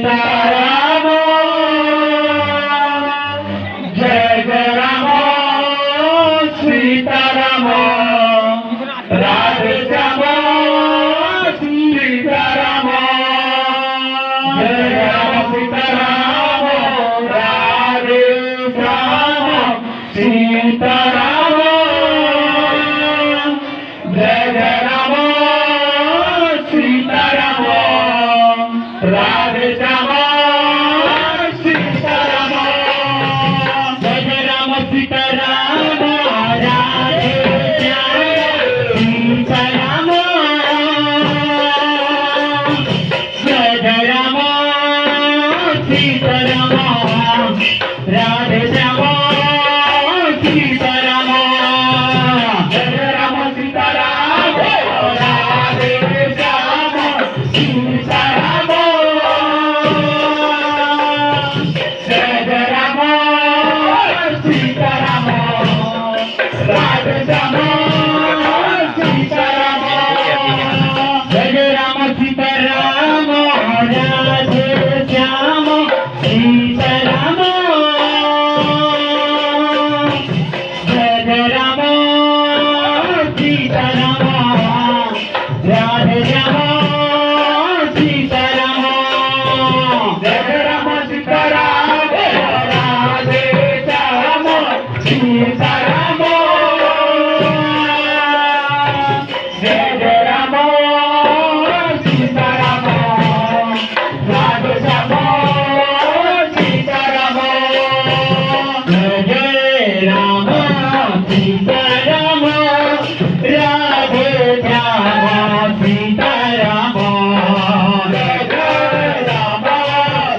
Sitaram Jai Jai Ram Sitaram Radhe Shyam Sitaram Jai Ram Sitaram Radhe Shyam Sitaram Jai Jai Ram Sitaram Radhe Shyam Sitaram Jai Jai Ram Sitaram Radhe Shyam Sitaram Jai Jai Ram Sitaram Radhe Shyam Sitaram Jai Jai Ram Sitaram Radhe Shyam Sitaram Jai Jai Ram Sitaram Radhe Shyam Sitaram Jai Jai Ram Sitaram Radhe Shyam Sitaram Jai Jai Ram Sitaram Radhe Shyam Sitaram Jai Jai Ram Sitaram Radhe Shyam Sitaram Jai Jai Ram Sitaram Radhe Shyam Sitaram Jai Jai Ram Sitaram Radhe Shyam Sitaram Jai Jai Ram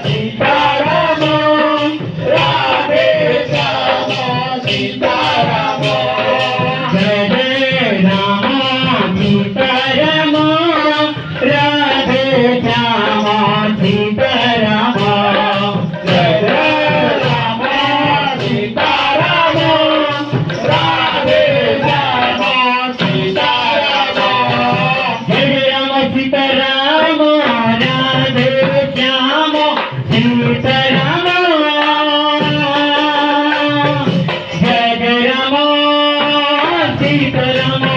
Sitaram Radhe Shyam Sitaram Jai Jai Ram Sitaram Radhe Shyam Sitaram Jai Jai Ram Sitaram Radhe Shyam Sitaram Jai Jai Ram Sitaram Radhe Shyam Sitaram Jai Jai Ram Sitaram